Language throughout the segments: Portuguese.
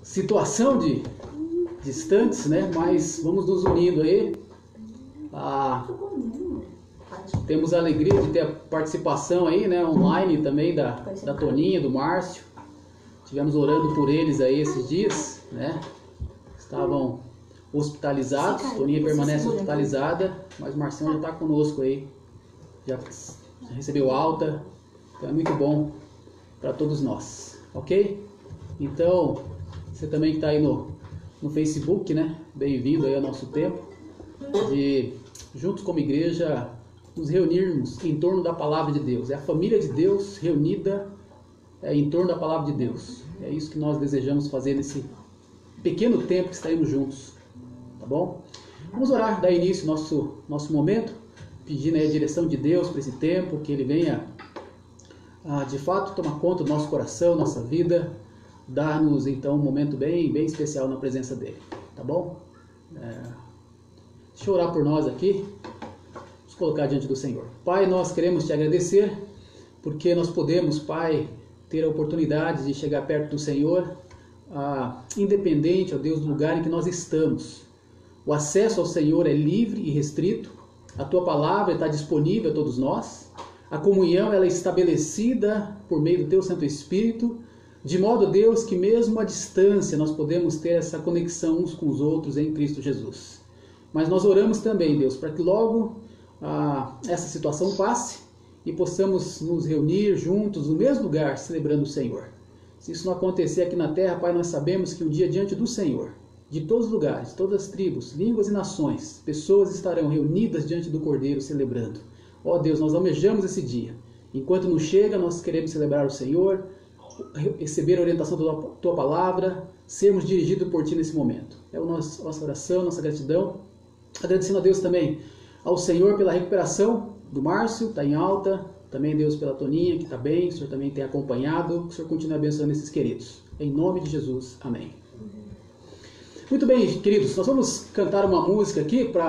situação de distantes, né? Mas vamos nos unindo aí. Temos a alegria de ter a participação aí, né? Online também da Toninha, do Márcio. Estivemos orando por eles aí esses dias, né? Estavam hospitalizados. Toninha permanece hospitalizada, mas o Marcião já está conosco aí. Já recebeu alta. Então é muito bom para todos nós, ok? Então, você também que está aí no Facebook, né? Bem-vindo aí ao nosso tempo de, juntos como igreja, nos reunirmos em torno da palavra de Deus. É a família de Deus reunida em torno da palavra de Deus. É isso que nós desejamos fazer nesse pequeno tempo que estaremos juntos, tá bom? Vamos orar, dar início ao nosso momento, pedindo aí a direção de Deus para esse tempo, que Ele venha de fato tomar conta do nosso coração, nossa vida, dar-nos então um momento bem especial na presença dEle, tá bom? Deixa eu orar por nós aqui, vamos colocar diante do Senhor. Pai, nós queremos Te agradecer, porque nós podemos, Pai, ter a oportunidade de chegar perto do Senhor, independente, ó Deus, do lugar em que nós estamos. O acesso ao Senhor é livre e restrito, a Tua palavra está disponível a todos nós, a comunhão ela é estabelecida por meio do Teu Santo Espírito, de modo, Deus, que mesmo à distância nós podemos ter essa conexão uns com os outros em Cristo Jesus. Mas nós oramos também, Deus, para que logo essa situação passe e possamos nos reunir juntos no mesmo lugar, celebrando o Senhor. Se isso não acontecer aqui na terra, Pai, nós sabemos que um dia diante do Senhor, de todos os lugares, todas as tribos, línguas e nações, pessoas estarão reunidas diante do Cordeiro celebrando. Ó Deus, nós almejamos esse dia. Enquanto não chega, nós queremos celebrar o Senhor, receber a orientação da Tua palavra, sermos dirigidos por Ti nesse momento. É a nossa oração, nossa gratidão. Agradecendo a Deus também, ao Senhor pela recuperação do Márcio, está em alta, também Deus pela Toninha, que está bem, o Senhor também tem acompanhado, que o Senhor continue abençoando esses queridos. Em nome de Jesus, amém. Muito bem, queridos, nós vamos cantar uma música aqui para...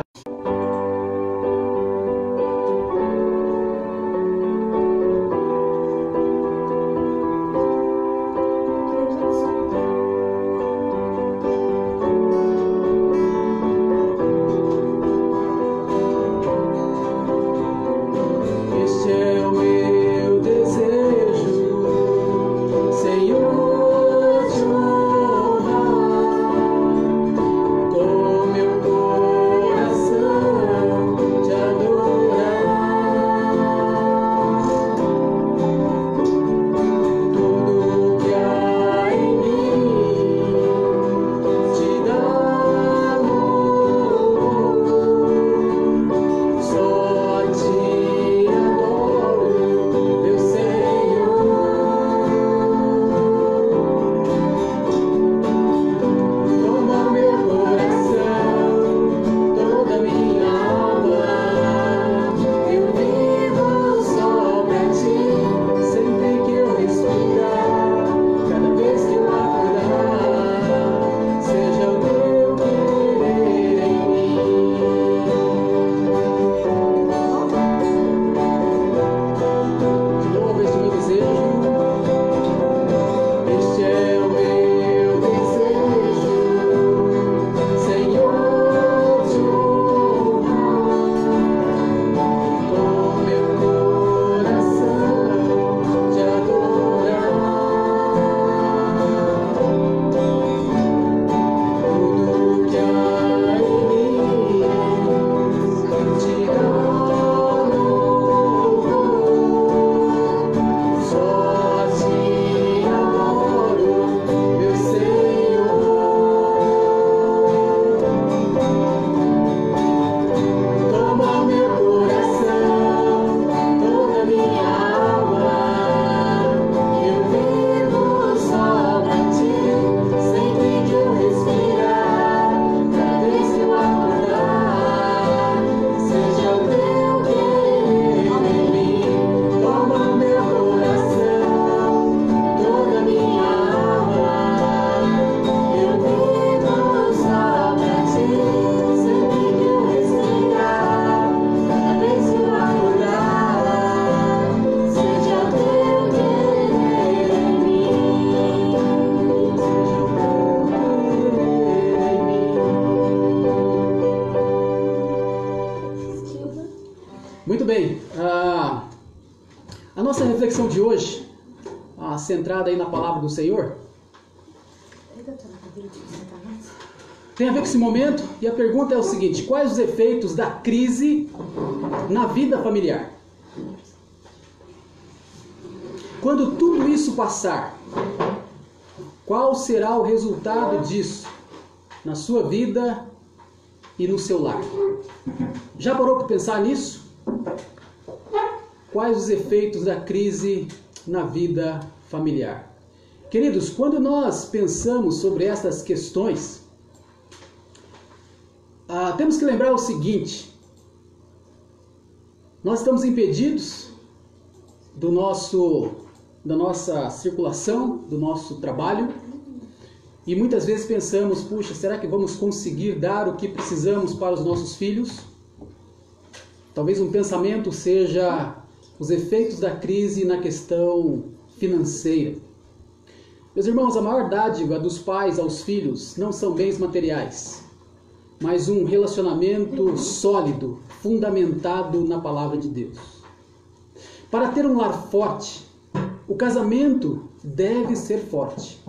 Coração reflexão de hoje, centrada aí na palavra do Senhor, tem a ver com esse momento, e a pergunta é o seguinte: quais os efeitos da crise na vida familiar? Quando tudo isso passar, qual será o resultado disso na sua vida e no seu lar? Já parou para pensar nisso? Quais os efeitos da crise na vida familiar? Queridos, quando nós pensamos sobre essas questões, temos que lembrar o seguinte: nós estamos impedidos da nossa circulação, do nosso trabalho, e muitas vezes pensamos, puxa, será que vamos conseguir dar o que precisamos para os nossos filhos? Talvez um pensamento seja os efeitos da crise na questão financeira. Meus irmãos, a maior dádiva dos pais aos filhos não são bens materiais, mas um relacionamento sólido, fundamentado na palavra de Deus. Para ter um lar forte, o casamento deve ser forte.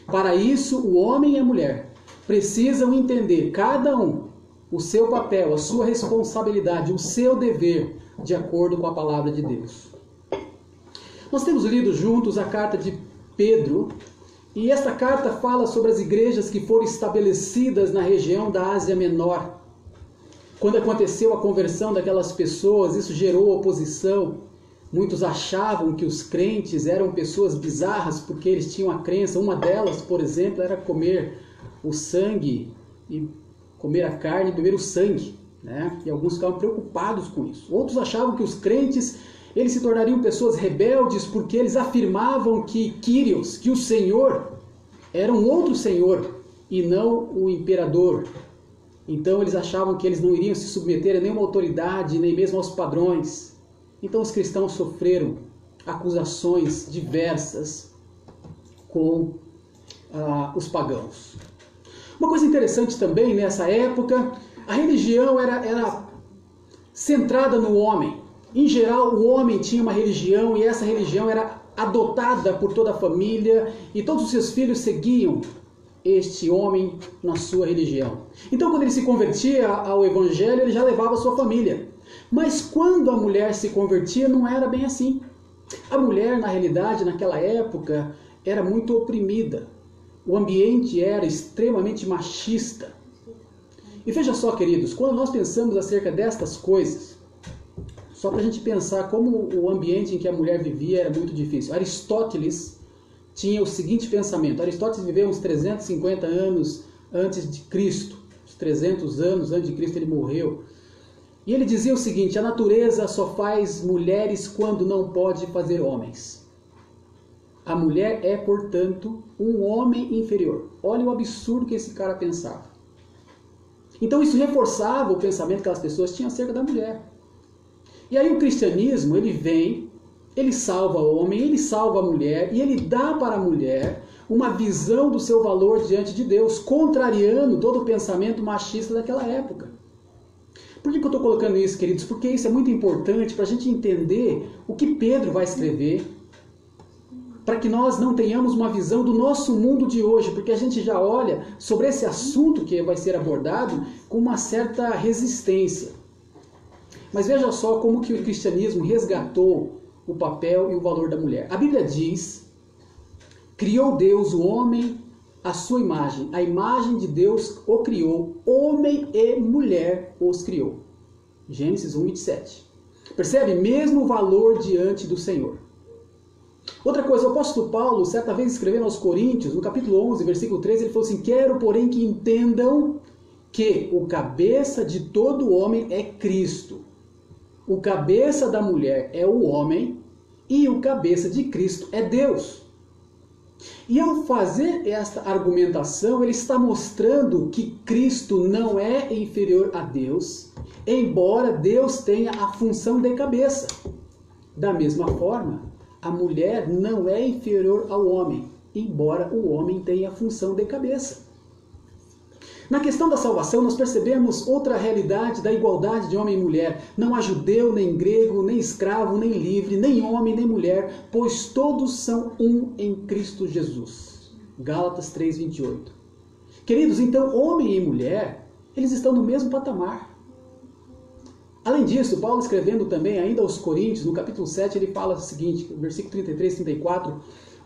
Para isso, o homem e a mulher precisam entender, cada um, o seu papel, a sua responsabilidade, o seu dever, de acordo com a palavra de Deus. Nós temos lido juntos a carta de Pedro, e esta carta fala sobre as igrejas que foram estabelecidas na região da Ásia Menor. Quando aconteceu a conversão daquelas pessoas, isso gerou oposição. Muitos achavam que os crentes eram pessoas bizarras porque eles tinham a crença. Uma delas, por exemplo, era comer o sangue e comer a carne e beber o sangue, né? E alguns ficavam preocupados com isso. Outros achavam que os crentes eles se tornariam pessoas rebeldes porque eles afirmavam que Kyrios, que o Senhor, era um outro Senhor e não o imperador. Então eles achavam que eles não iriam se submeter a nenhuma autoridade, nem mesmo aos padrões. Então os cristãos sofreram acusações diversas com os pagãos. Uma coisa interessante também nessa época, a religião era centrada no homem. Em geral, o homem tinha uma religião e essa religião era adotada por toda a família e todos os seus filhos seguiam este homem na sua religião. Então, quando ele se convertia ao evangelho, ele já levava a sua família. Mas quando a mulher se convertia, não era bem assim. A mulher, na realidade, naquela época, era muito oprimida. O ambiente era extremamente machista. E veja só, queridos, quando nós pensamos acerca destas coisas, só para a gente pensar como o ambiente em que a mulher vivia era muito difícil. Aristóteles tinha o seguinte pensamento. Aristóteles viveu uns 350 anos antes de Cristo. Uns 300 anos antes de Cristo ele morreu. E ele dizia o seguinte: a natureza só faz mulheres quando não pode fazer homens. A mulher é, portanto, um homem inferior. Olha o absurdo que esse cara pensava. Então isso reforçava o pensamento que aquelas pessoas tinham acerca da mulher. E aí o cristianismo, ele vem, ele salva o homem, ele salva a mulher, e ele dá para a mulher uma visão do seu valor diante de Deus, contrariando todo o pensamento machista daquela época. Por que eu estou colocando isso, queridos? Porque isso é muito importante para a gente entender o que Pedro vai escrever, para que nós não tenhamos uma visão do nosso mundo de hoje, porque a gente já olha sobre esse assunto que vai ser abordado com uma certa resistência. Mas veja só como que o cristianismo resgatou o papel e o valor da mulher. A Bíblia diz: criou Deus o homem à sua imagem. A imagem de Deus o criou, homem e mulher os criou. Gênesis 1:27. Percebe? Mesmo valor diante do Senhor. Outra coisa, o apóstolo Paulo, certa vez escrevendo aos Coríntios, no capítulo 11, versículo 13, ele falou assim: quero, porém, que entendam que o cabeça de todo homem é Cristo. O cabeça da mulher é o homem e o cabeça de Cristo é Deus. E ao fazer esta argumentação, ele está mostrando que Cristo não é inferior a Deus, embora Deus tenha a função de cabeça. Da mesma forma, a mulher não é inferior ao homem, embora o homem tenha a função de cabeça. Na questão da salvação, nós percebemos outra realidade da igualdade de homem e mulher. Não há judeu, nem grego, nem escravo, nem livre, nem homem, nem mulher, pois todos são um em Cristo Jesus. Gálatas 3:28. Queridos, então homem e mulher, eles estão no mesmo patamar. Além disso, Paulo escrevendo também ainda aos Coríntios, no capítulo 7, ele fala o seguinte, versículo 33 e 34,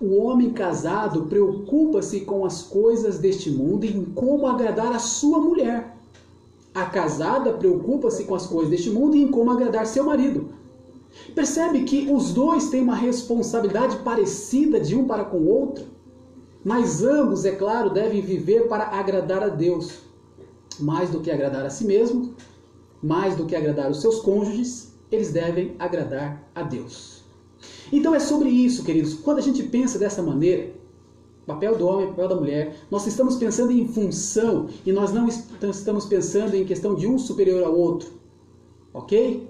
o homem casado preocupa-se com as coisas deste mundo e em como agradar a sua mulher. A casada preocupa-se com as coisas deste mundo e em como agradar seu marido. Percebe que os dois têm uma responsabilidade parecida de um para com o outro, mas ambos, é claro, devem viver para agradar a Deus, mais do que agradar a si mesmo, mais do que agradar os seus cônjuges, eles devem agradar a Deus. Então é sobre isso, queridos. Quando a gente pensa dessa maneira, papel do homem, papel da mulher, nós estamos pensando em função e nós não estamos pensando em questão de um superior ao outro. Ok?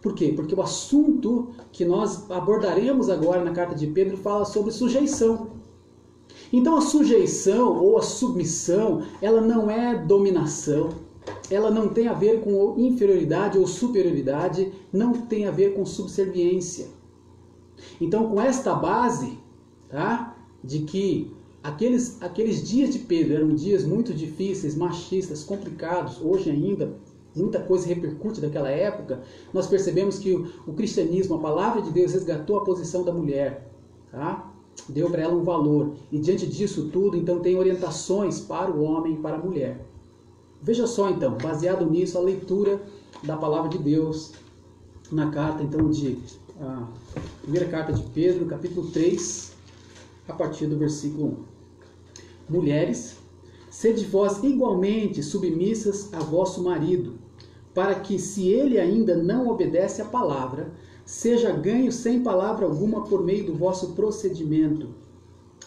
Por quê? Porque o assunto que nós abordaremos agora na carta de Pedro fala sobre sujeição. Então a sujeição ou a submissão, ela não é dominação, ela não tem a ver com inferioridade ou superioridade, não tem a ver com subserviência. Então, com esta base, tá, de que aqueles dias de Pedro eram dias muito difíceis, machistas, complicados, hoje ainda muita coisa repercute daquela época, nós percebemos que o cristianismo, a palavra de Deus, resgatou a posição da mulher, tá? Deu para ela um valor, e diante disso tudo, então tem orientações para o homem e para a mulher. Veja só então, baseado nisso, a leitura da palavra de Deus na carta, então, primeira carta de Pedro, capítulo 3, a partir do versículo 1. Mulheres, sede vós igualmente submissas a vosso marido, para que, se ele ainda não obedece à palavra, seja ganho sem palavra alguma por meio do vosso procedimento,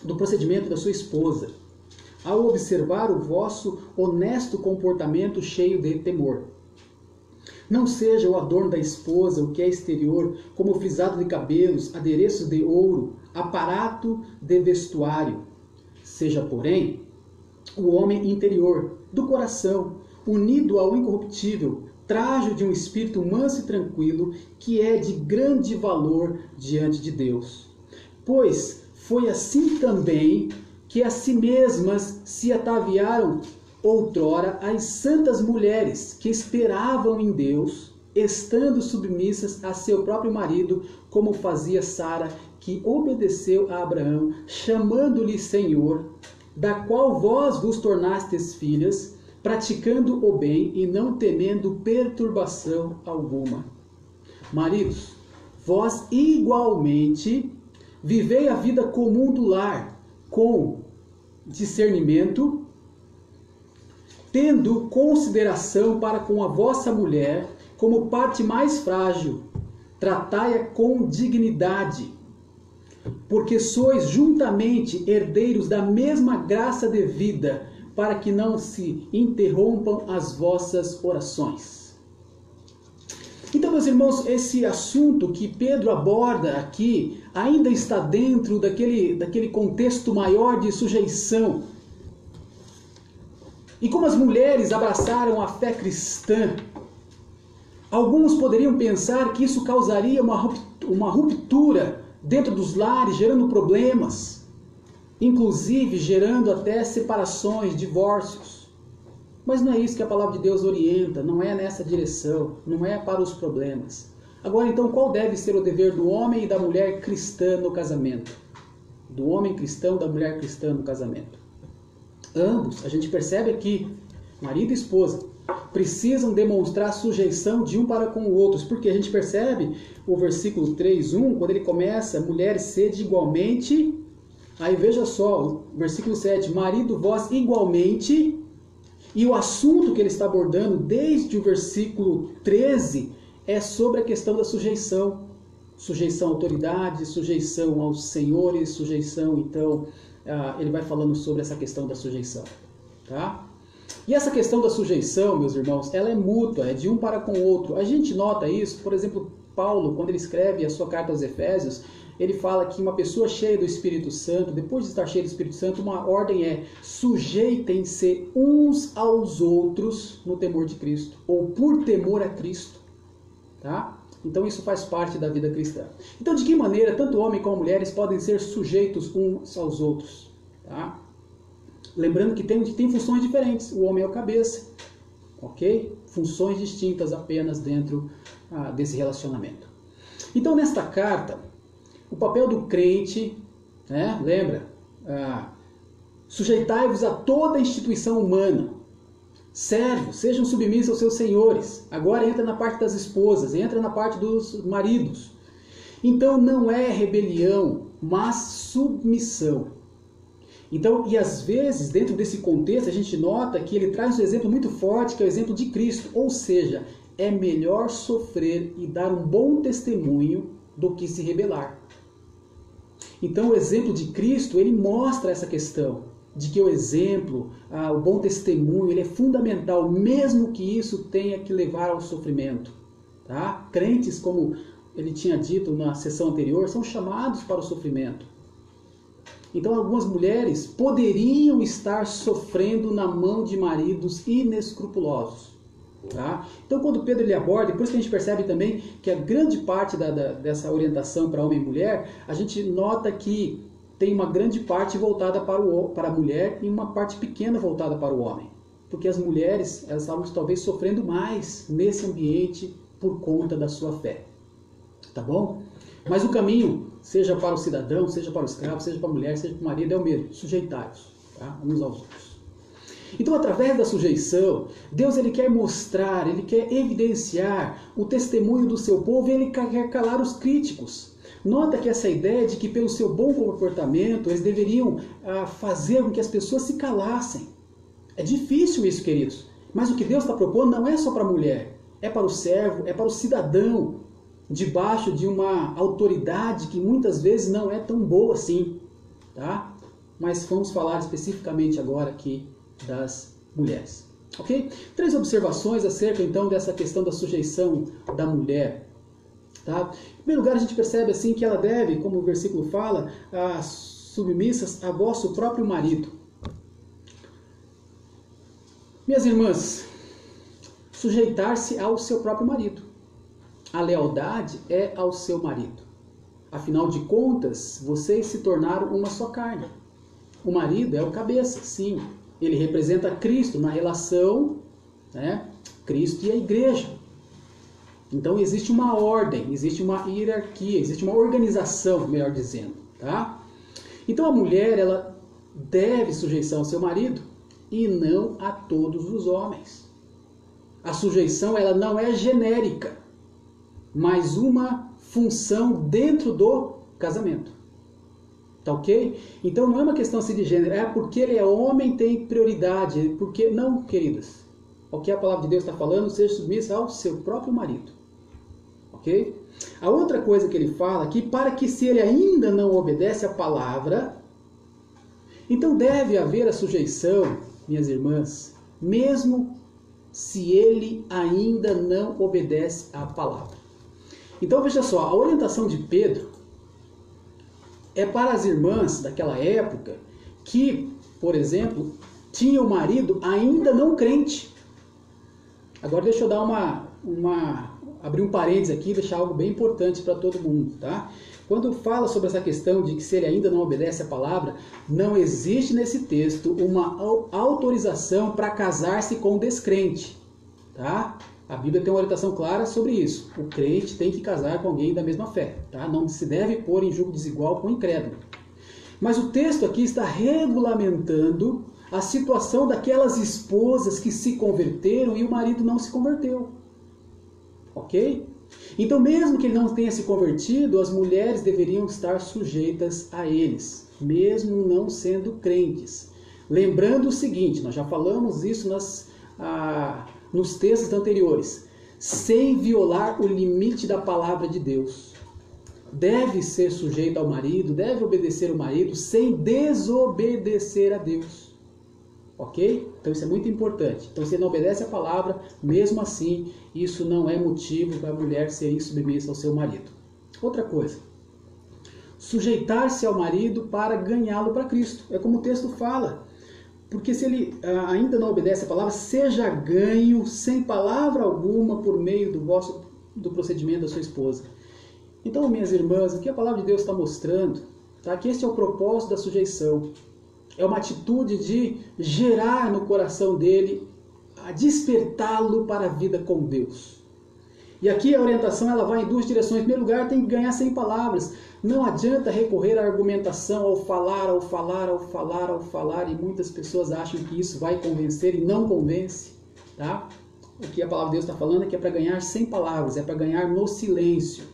do procedimento da sua esposa, ao observar o vosso honesto comportamento cheio de temor. Não seja o adorno da esposa o que é exterior, como o frisado de cabelos, adereços de ouro, aparato de vestuário. Seja, porém, o homem interior, do coração, unido ao incorruptível, trajo de um espírito manso e tranquilo, que é de grande valor diante de Deus. Pois foi assim também que a si mesmas se ataviaram outrora as santas mulheres que esperavam em Deus, estando submissas a seu próprio marido, como fazia Sara, que obedeceu a Abraão, chamando-lhe Senhor, da qual vós vos tornastes filhas, praticando o bem e não temendo perturbação alguma. Maridos, vós igualmente vivei a vida comum do lar, com discernimento, tendo consideração para com a vossa mulher como parte mais frágil, tratai-a com dignidade, porque sois juntamente herdeiros da mesma graça de vida, para que não se interrompam as vossas orações. Então, meus irmãos, esse assunto que Pedro aborda aqui ainda está dentro daquele contexto maior de sujeição. E como as mulheres abraçaram a fé cristã, alguns poderiam pensar que isso causaria uma ruptura dentro dos lares, gerando problemas, inclusive gerando até separações, divórcios. Mas não é isso que a palavra de Deus orienta, não é nessa direção, não é para os problemas. Agora, então, qual deve ser o dever do homem e da mulher cristã no casamento? Do homem cristão e da mulher cristã no casamento. Ambos, a gente percebe aqui, marido e esposa, precisam demonstrar sujeição de um para com o outro, porque a gente percebe o versículo 3:1, quando ele começa, mulheres sede igualmente, aí veja só, o versículo 7, marido vós igualmente, e o assunto que ele está abordando desde o versículo 13 é sobre a questão da sujeição. Sujeição à autoridade, sujeição aos senhores, sujeição, então, ele vai falando sobre essa questão da sujeição, tá? E essa questão da sujeição, meus irmãos, ela é mútua, é de um para com o outro. A gente nota isso, por exemplo, Paulo, quando ele escreve a sua carta aos Efésios, ele fala que uma pessoa cheia do Espírito Santo, depois de estar cheia do Espírito Santo, uma ordem é: sujeitem-se uns aos outros no temor de Cristo, ou por temor a Cristo. Tá? Então isso faz parte da vida cristã. Então, de que maneira tanto homem como mulheres podem ser sujeitos uns aos outros? Tá? Lembrando que tem funções diferentes. O homem é o cabeça, ok? Funções distintas apenas dentro desse relacionamento. Então, nesta carta, o papel do crente, né, lembra? Sujeitai-vos a toda instituição humana. Servos, sejam submissos aos seus senhores. Agora entra na parte das esposas, entra na parte dos maridos. Então, não é rebelião, mas submissão. Então, e às vezes, dentro desse contexto, a gente nota que ele traz um exemplo muito forte, que é o exemplo de Cristo. Ou seja, é melhor sofrer e dar um bom testemunho do que se rebelar. Então, o exemplo de Cristo, ele mostra essa questão de que o exemplo, o bom testemunho, ele é fundamental, mesmo que isso tenha que levar ao sofrimento. Tá? Crentes, como ele tinha dito na sessão anterior, são chamados para o sofrimento. Então, algumas mulheres poderiam estar sofrendo na mão de maridos inescrupulosos. Tá? Então, quando Pedro ele aborda, por isso que a gente percebe também que a grande parte dessa orientação para homem e mulher, a gente nota que tem uma grande parte voltada para a mulher e uma parte pequena voltada para o homem. Porque as mulheres, elas estavam talvez sofrendo mais nesse ambiente por conta da sua fé. Tá bom? Mas o caminho, seja para o cidadão, seja para o escravo, seja para a mulher, seja para o marido, é o mesmo: sujeitai-vos, tá? Uns aos outros. Então, através da sujeição, Deus ele quer mostrar, ele quer evidenciar o testemunho do seu povo, e ele quer calar os críticos. Nota que essa ideia de que pelo seu bom comportamento eles deveriam fazer com que as pessoas se calassem. É difícil isso, queridos. Mas o que Deus está propondo não é só para a mulher, é para o servo, é para o cidadão, debaixo de uma autoridade que muitas vezes não é tão boa assim. Tá? Mas vamos falar especificamente agora aqui das mulheres. Ok? 3 observações acerca então dessa questão da sujeição da mulher. Tá? Em primeiro lugar, a gente percebe assim que ela deve, como o versículo fala, submissas a vosso próprio marido. Minhas irmãs, sujeitar-se ao seu próprio marido. A lealdade é ao seu marido. Afinal de contas, vocês se tornaram uma só carne. O marido é o cabeça, sim. Ele representa Cristo na relação, né, Cristo e a igreja. Então existe uma ordem, existe uma hierarquia, existe uma organização, melhor dizendo. Tá? Então a mulher, ela deve sujeição ao seu marido e não a todos os homens. A sujeição, ela não é genérica, mas uma função dentro do casamento. Tá ok? Então não é uma questão assim de gênero, porque ele é homem, tem prioridade, porque não, queridas. O que a palavra de Deus está falando, seja submissa ao seu próprio marido. Ok? A outra coisa que ele fala aqui, para que se ele ainda não obedece à palavra, então deve haver a sujeição, minhas irmãs, mesmo se ele ainda não obedece à palavra. Então veja só, a orientação de Pedro é para as irmãs daquela época que, por exemplo, tinham o marido ainda não crente. Agora deixa eu dar abrir um parênteses aqui e deixar algo bem importante para todo mundo, tá? Quando fala sobre essa questão de que se ele ainda não obedece à palavra, não existe nesse texto uma autorização para casar-se com um descrente, tá? A Bíblia tem uma orientação clara sobre isso. O crente tem que casar com alguém da mesma fé, tá? Não se deve pôr em julgo desigual com o incrédulo. Mas o texto aqui está regulamentando a situação daquelas esposas que se converteram e o marido não se converteu. Ok? Então, mesmo que ele não tenha se convertido, as mulheres deveriam estar sujeitas a eles, mesmo não sendo crentes. Lembrando o seguinte, nós já falamos isso nos textos anteriores, sem violar o limite da palavra de Deus. Deve ser sujeito ao marido, deve obedecer ao marido, sem desobedecer a Deus. Ok? Então isso é muito importante. Então se ele não obedece a palavra, mesmo assim, isso não é motivo para a mulher ser insubmissa ao seu marido. Outra coisa, sujeitar-se ao marido para ganhá-lo para Cristo. É como o texto fala. Porque se ele ainda não obedece a palavra, seja ganho sem palavra alguma por meio do procedimento da sua esposa. Então, minhas irmãs, o que a palavra de Deus está mostrando, tá? Que este é o propósito da sujeição. É uma atitude de gerar no coração dele, a despertá-lo para a vida com Deus. E aqui a orientação ela vai em duas direções. Em primeiro lugar, tem que ganhar sem palavras. Não adianta recorrer à argumentação ao falar, e muitas pessoas acham que isso vai convencer e não convence. Tá? O que a palavra de Deus está falando é que é para ganhar sem palavras, é para ganhar no silêncio.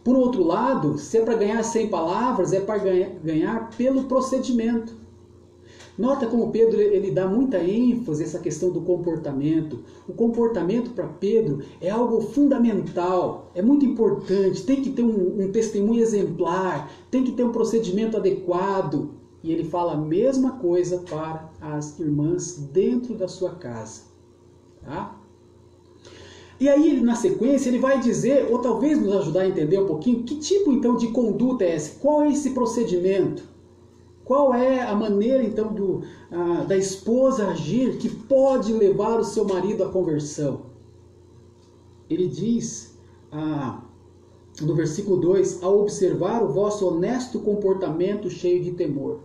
Por outro lado, se é para ganhar sem palavras, é para ganhar pelo procedimento. Nota como Pedro ele dá muita ênfase a essa questão do comportamento. O comportamento para Pedro é algo fundamental, é muito importante, tem que ter um testemunho exemplar, tem que ter um procedimento adequado. E ele fala a mesma coisa para as irmãs dentro da sua casa. Tá? E aí, na sequência, ele vai dizer, ou talvez nos ajudar a entender um pouquinho, que tipo então de conduta é esse? Qual é esse procedimento? Qual é a maneira então da esposa agir que pode levar o seu marido à conversão? Ele diz no versículo 2, ao observar o vosso honesto comportamento cheio de temor.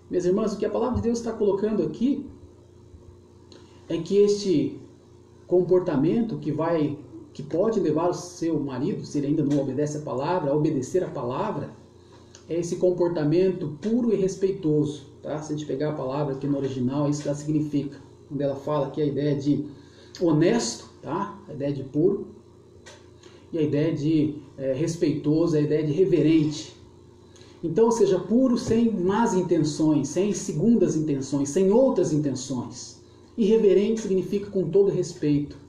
Minhas irmãs, o que a palavra de Deus está colocando aqui é que este comportamento que pode levar o seu marido, se ele ainda não obedece a palavra, a obedecer a palavra, é esse comportamento puro e respeitoso. Tá? Se a gente pegar a palavra aqui no original, é isso que ela significa. Quando ela fala aqui a ideia de honesto, tá? A ideia de puro, e a ideia de respeitoso, a ideia de reverente. Então, seja puro sem más intenções, sem segundas intenções, sem outras intenções. E reverente significa com todo respeito.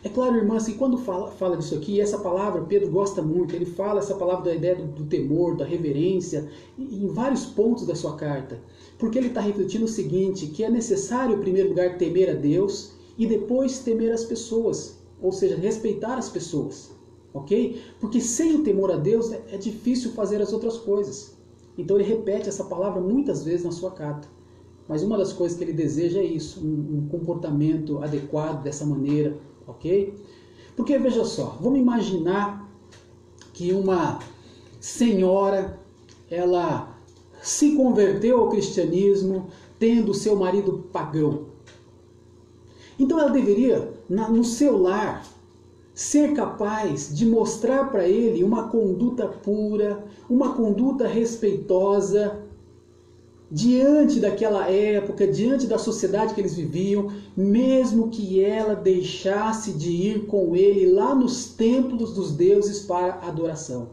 É claro, irmãs, que quando fala disso aqui, essa palavra Pedro gosta muito, ele fala essa palavra da ideia do temor, da reverência, em vários pontos da sua carta. Porque ele está refletindo o seguinte, que é necessário, em primeiro lugar, temer a Deus e depois temer as pessoas, ou seja, respeitar as pessoas. Ok? Porque sem o temor a Deus é difícil fazer as outras coisas. Então ele repete essa palavra muitas vezes na sua carta. Mas uma das coisas que ele deseja é isso, um comportamento adequado dessa maneira, ok? Porque veja só, vamos imaginar que uma senhora, ela se converteu ao cristianismo tendo seu marido pagão. Então ela deveria, no seu lar, ser capaz de mostrar para ele uma conduta pura, uma conduta respeitosa, diante daquela época, diante da sociedade que eles viviam, mesmo que ela deixasse de ir com ele lá nos templos dos deuses para adoração.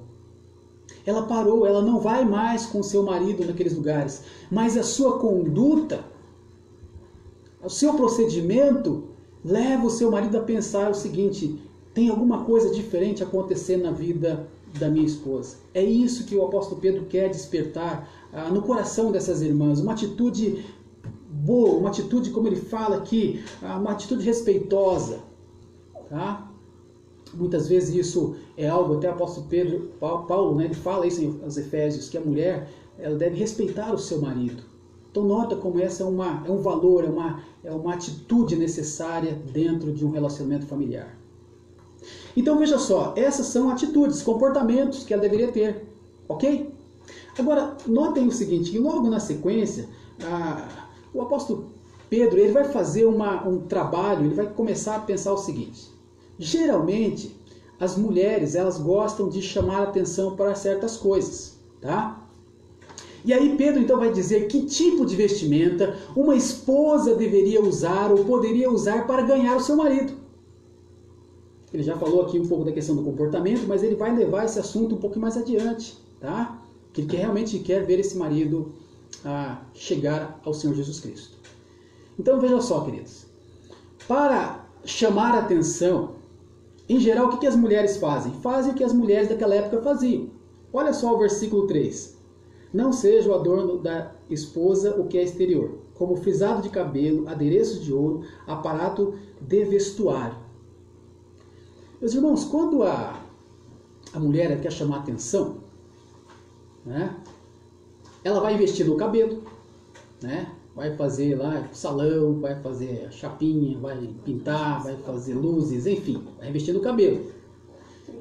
Ela parou, ela não vai mais com seu marido naqueles lugares, mas a sua conduta, o seu procedimento, leva o seu marido a pensar o seguinte: tem alguma coisa diferente acontecendo na vida da minha esposa. É isso que o apóstolo Pedro quer despertar no coração dessas irmãs. Uma atitude boa, uma atitude, como ele fala aqui, uma atitude respeitosa. Tá? Muitas vezes isso é algo, até o apóstolo Paulo, né, ele fala isso aos Efésios, que a mulher ela deve respeitar o seu marido. Então nota como essa é um valor, é uma atitude necessária dentro de um relacionamento familiar. Então veja só, essas são atitudes, comportamentos que ela deveria ter, ok? Agora, notem o seguinte, que logo na sequência, o apóstolo Pedro ele vai fazer um trabalho, ele vai começar a pensar o seguinte: geralmente, as mulheres elas gostam de chamar atenção para certas coisas, tá? E aí Pedro então vai dizer que tipo de vestimenta uma esposa deveria usar ou poderia usar para ganhar o seu marido. Ele já falou aqui um pouco da questão do comportamento, mas ele vai levar esse assunto um pouco mais adiante, tá? Que ele realmente quer ver esse marido chegar ao Senhor Jesus Cristo. Então veja só, queridos. Para chamar a atenção, em geral, o que as mulheres fazem? Fazem o que as mulheres daquela época faziam. Olha só o versículo 3. Não seja o adorno da esposa o que é exterior, como frisado de cabelo, adereços de ouro, aparato de vestuário. Meus irmãos, quando a a mulher ela quer chamar atenção, né? Ela vai investir no cabelo, né? Vai fazer lá salão, vai fazer chapinha, vai pintar, vai fazer luzes, enfim, vai investir no cabelo.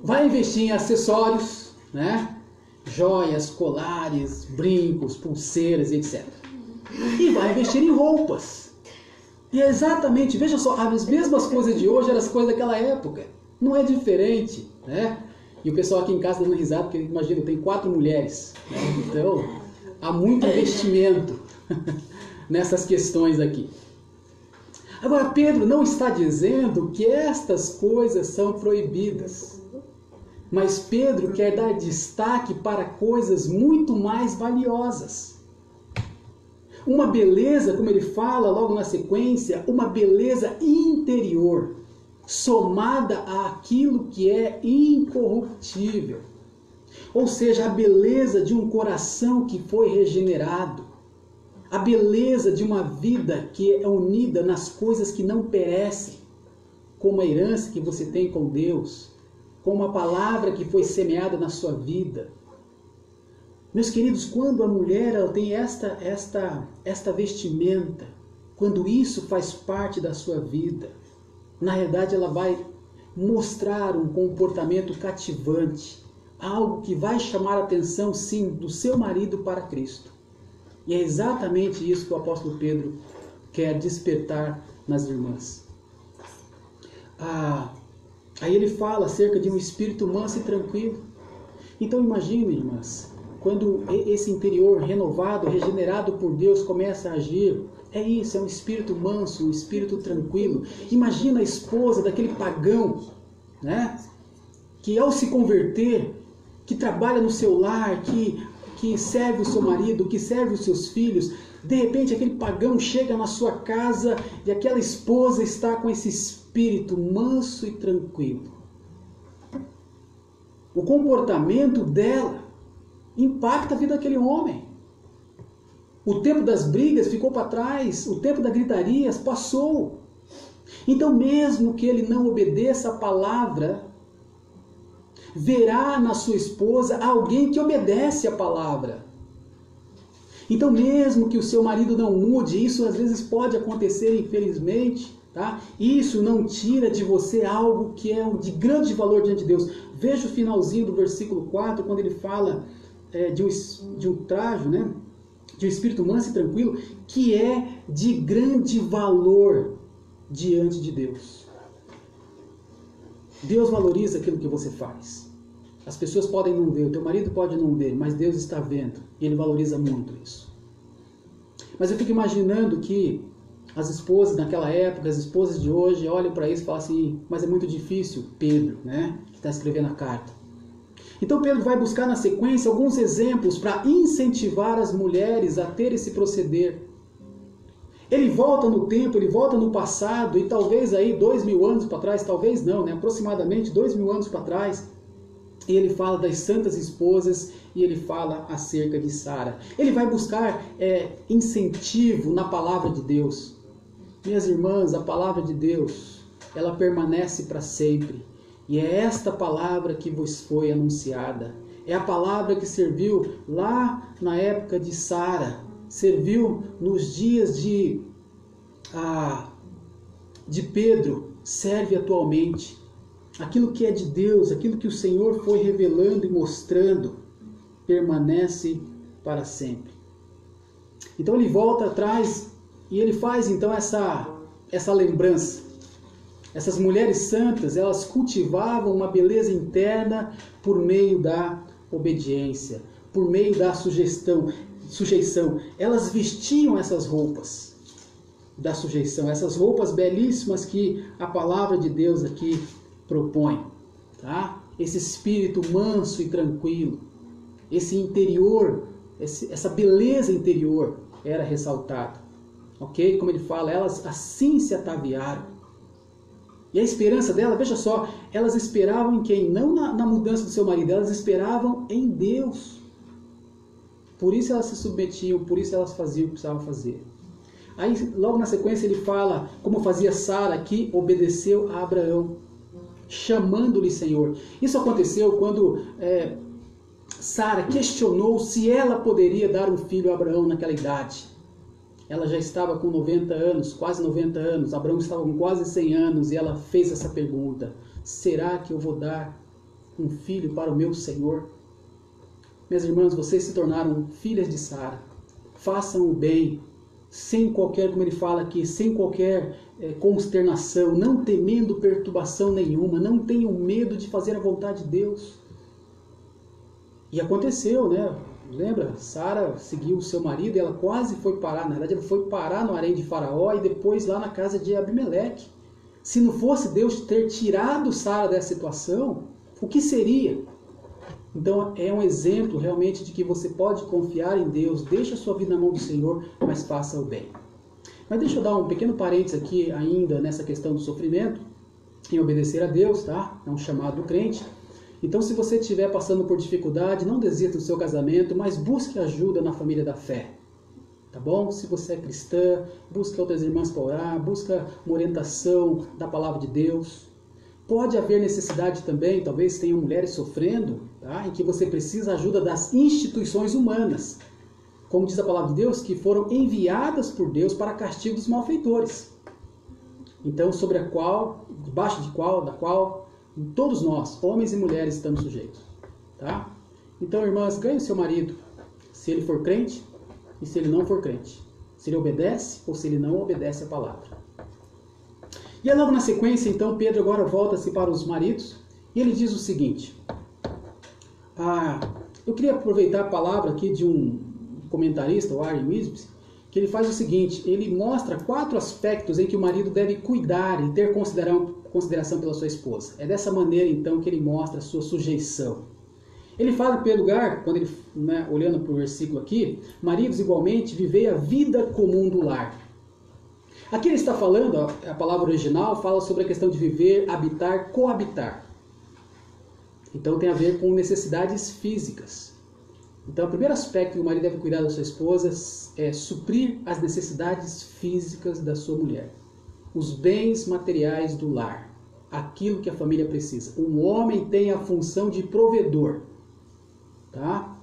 Vai investir em acessórios, né? Joias, colares, brincos, pulseiras, etc. E vai investir em roupas. E é exatamente, veja só, as mesmas coisas de hoje eram as coisas daquela época. Não é diferente, né? E o pessoal aqui em casa dando risada, porque imagina, tem 4 mulheres, né? Então, há muito investimento nessas questões aqui. Agora, Pedro não está dizendo que estas coisas são proibidas. Mas Pedro quer dar destaque para coisas muito mais valiosas. Uma beleza, como ele fala logo na sequência, uma beleza interior, somada àquilo que é incorruptível. Ou seja, a beleza de um coração que foi regenerado. A beleza de uma vida que é unida nas coisas que não perecem, como a herança que você tem com Deus, como a palavra que foi semeada na sua vida. Meus queridos, quando a mulher ela tem esta vestimenta, quando isso faz parte da sua vida, na realidade ela vai mostrar um comportamento cativante, algo que vai chamar a atenção, sim, do seu marido para Cristo. E é exatamente isso que o apóstolo Pedro quer despertar nas irmãs. Aí ele fala acerca de um espírito manso e tranquilo. Então imagine, irmãs, quando esse interior renovado, regenerado por Deus começa a agir, é isso, é um espírito manso, um espírito tranquilo. Imagina a esposa daquele pagão, né? Que ao se converter, que trabalha no seu lar, que serve o seu marido, que serve os seus filhos, de repente aquele pagão chega na sua casa e aquela esposa está com esse espírito manso e tranquilo. O comportamento dela impacta a vida daquele homem. O tempo das brigas ficou para trás, o tempo das gritarias passou. Então, mesmo que ele não obedeça a palavra, verá na sua esposa alguém que obedece a palavra. Então, mesmo que o seu marido não mude, isso às vezes pode acontecer, infelizmente, tá? Isso não tira de você algo que é de grande valor diante de Deus. Veja o finalzinho do versículo 4, quando ele fala de um trajo, né? De um espírito manso e tranquilo, que é de grande valor diante de Deus. Deus valoriza aquilo que você faz. As pessoas podem não ver, o teu marido pode não ver, mas Deus está vendo. E Ele valoriza muito isso. Mas eu fico imaginando que as esposas naquela época, as esposas de hoje, olham para isso e falam assim, mas é muito difícil, Pedro, né, que está escrevendo a carta. Então Pedro vai buscar na sequência alguns exemplos para incentivar as mulheres a ter esse proceder. Ele volta no tempo, ele volta no passado, e talvez aí 2000 anos para trás, talvez não, né, aproximadamente 2000 anos para trás, e ele fala das santas esposas e ele fala acerca de Sara. Ele vai buscar incentivo na palavra de Deus. Minhas irmãs, a palavra de Deus, ela permanece para sempre. E é esta palavra que vos foi anunciada. É a palavra que serviu lá na época de Sara. Serviu nos dias de Pedro. Serve atualmente. Aquilo que é de Deus, aquilo que o Senhor foi revelando e mostrando, permanece para sempre. Então ele volta atrás e ele faz então essa lembrança. Essas mulheres santas, elas cultivavam uma beleza interna por meio da obediência, por meio da sujeição. Elas vestiam essas roupas da sujeição, essas roupas belíssimas que a palavra de Deus aqui propõe, tá? Esse espírito manso e tranquilo, esse interior, essa beleza interior era ressaltada, ok? Como ele fala, elas assim se ataviaram. E a esperança dela, veja só, elas esperavam em quem? Não na mudança do seu marido, elas esperavam em Deus. Por isso elas se submetiam, por isso elas faziam o que precisavam fazer. Aí logo na sequência ele fala, como fazia Sara, que obedeceu a Abraão. chamando-lhe Senhor. Isso aconteceu quando Sara questionou se ela poderia dar um filho a Abraão naquela idade. Ela já estava com 90 anos, quase 90 anos, Abraão estava com quase 100 anos e ela fez essa pergunta: será que eu vou dar um filho para o meu Senhor? Minhas irmãs, vocês se tornaram filhas de Sara. Façam o bem, sem qualquer, como ele fala aqui, sem qualquer consternação, não temendo perturbação nenhuma, não tenham medo de fazer a vontade de Deus. E aconteceu, né? Lembra? Sara seguiu o seu marido e ela quase foi parar, na verdade ela foi parar no harém de Faraó e depois lá na casa de Abimeleque. Se não fosse Deus ter tirado Sara dessa situação, o que seria? Então é um exemplo realmente de que você pode confiar em Deus, deixa a sua vida na mão do Senhor, mas faça o bem. Mas deixa eu dar um pequeno parênteses aqui ainda nessa questão do sofrimento, em obedecer a Deus, tá? É um chamado do crente. Então se você estiver passando por dificuldade, não desista do seu casamento, mas busque ajuda na família da fé. Tá bom? Se você é cristã, busque outras irmãs para orar, busca uma orientação da palavra de Deus. Pode haver necessidade também, talvez tenham mulheres sofrendo, tá? Em que você precisa da ajuda das instituições humanas. Como diz a palavra de Deus, que foram enviadas por Deus para castigo dos malfeitores. Então, debaixo da qual todos nós, homens e mulheres, estamos sujeitos. Tá? Então, irmãs, ganhe o seu marido, se ele for crente e se ele não for crente. Se ele obedece ou se ele não obedece a palavra. E aí, logo na sequência, então, Pedro agora volta-se para os maridos e ele diz o seguinte. Eu queria aproveitar a palavra aqui de um comentarista, o Warren Wiersbe, que ele faz o seguinte, ele mostra 4 aspectos em que o marido deve cuidar e ter consideração pela sua esposa. É dessa maneira, então, que ele mostra a sua sujeição. Ele fala, em primeiro lugar, quando ele, olhando para o versículo aqui, maridos igualmente vivei a vida comum do lar. Aqui ele está falando, a palavra original fala sobre a questão de viver, habitar, coabitar. Então tem a ver com necessidades físicas. Então o primeiro aspecto que o marido deve cuidar da sua esposa é suprir as necessidades físicas da sua mulher. Os bens materiais do lar. Aquilo que a família precisa. O homem tem a função de provedor. Tá?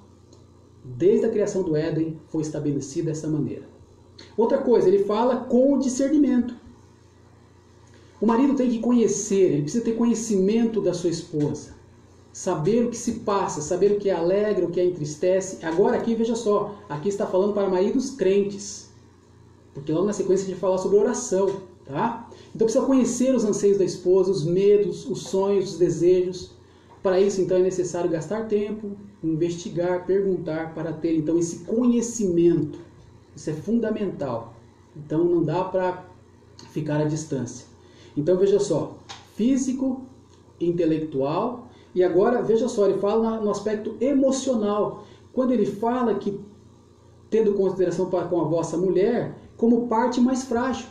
Desde a criação do Éden foi estabelecida dessa maneira. Outra coisa, ele fala com o discernimento. O marido tem que conhecer, ele precisa ter conhecimento da sua esposa. Saber o que se passa, saber o que alegra, o que a entristece. Agora aqui, veja só, aqui está falando para maridos crentes. Porque logo na sequência a gente vai falar sobre oração. Tá? Então precisa conhecer os anseios da esposa, os medos, os sonhos, os desejos. Para isso, então, é necessário gastar tempo, investigar, perguntar, para ter, então, esse conhecimento. Isso é fundamental. Então, não dá para ficar à distância. Então, veja só, físico, intelectual, e agora, veja só, ele fala no aspecto emocional. Quando ele fala que, tendo consideração com a vossa mulher, como parte mais frágil.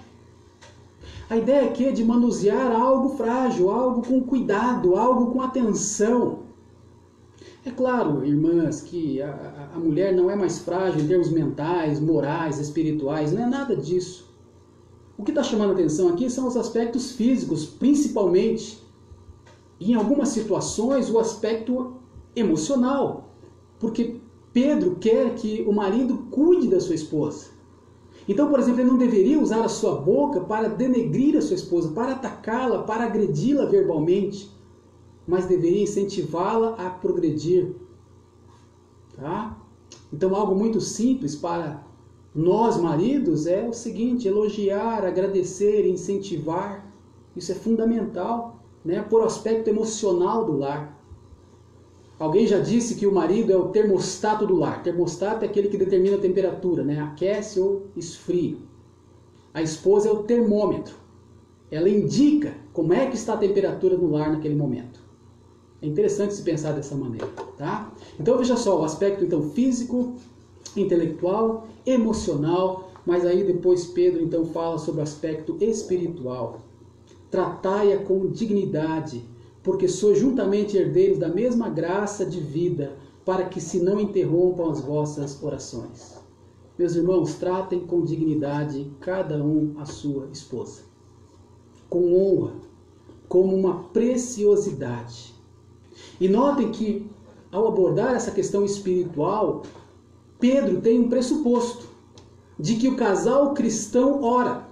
A ideia aqui é de manusear algo frágil, algo com cuidado, algo com atenção. É claro, irmãs, que a mulher não é mais frágil em termos mentais, morais, espirituais, não é nada disso. O que está chamando a atenção aqui são os aspectos físicos, principalmente. E em algumas situações, o aspecto emocional. Porque Pedro quer que o marido cuide da sua esposa. Então, por exemplo, ele não deveria usar a sua boca para denegrir a sua esposa, para atacá-la, para agredi-la verbalmente, mas deveria incentivá-la a progredir. Tá? Então, algo muito simples para nós, maridos, é o seguinte: elogiar, agradecer, incentivar. Isso é fundamental, né? Por aspecto emocional do lar. Alguém já disse que o marido é o termostato do lar. Termostato é aquele que determina a temperatura, né? Aquece ou esfria. A esposa é o termômetro. Ela indica como é que está a temperatura no lar naquele momento. É interessante se pensar dessa maneira, tá? Então veja só, o aspecto então físico, intelectual, emocional, mas aí depois Pedro então fala sobre o aspecto espiritual. Tratai-a com dignidade, porque sois juntamente herdeiros da mesma graça de vida, para que se não interrompam as vossas orações. Meus irmãos, tratem com dignidade cada um a sua esposa. Com honra. como uma preciosidade. E notem que, ao abordar essa questão espiritual, Pedro tem um pressuposto de que o casal cristão ora.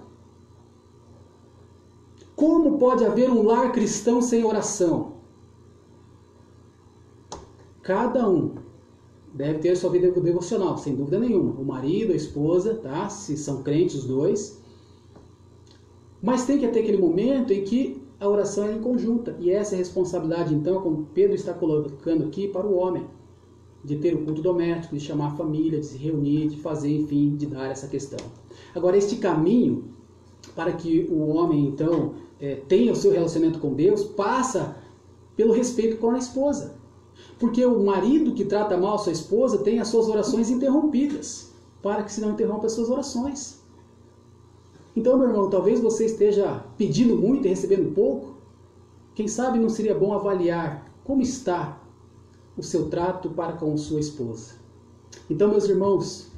Como pode haver um lar cristão sem oração? Cada um deve ter sua vida devocional, sem dúvida nenhuma. O marido, a esposa, tá? Se são crentes os dois. Mas tem que ter aquele momento em que a oração é em conjunta. E essa é a responsabilidade, então, como Pedro está colocando aqui, para o homem. De ter o culto doméstico, de chamar a família, de se reunir, de fazer, enfim, de dar essa questão. Agora, este caminho, para que o homem, então, tenha o seu relacionamento com Deus, passa pelo respeito com a esposa. Porque o marido que trata mal a sua esposa tem as suas orações interrompidas, para que se não interrompa as suas orações. Então, meu irmão, talvez você esteja pedindo muito e recebendo pouco. Quem sabe não seria bom avaliar como está o seu trato para com sua esposa. Então, meus irmãos,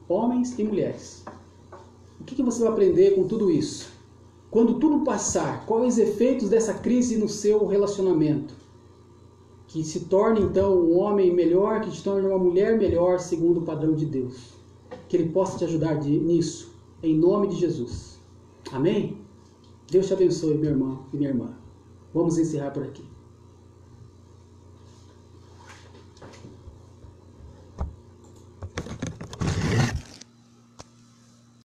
homens e mulheres, o que você vai aprender com tudo isso? Quando tudo passar, quais os efeitos dessa crise no seu relacionamento? Que se torne, então, um homem melhor, que se torne uma mulher melhor, segundo o padrão de Deus. Que Ele possa te ajudar nisso, em nome de Jesus. Amém? Deus te abençoe, meu irmão e minha irmã. Vamos encerrar por aqui.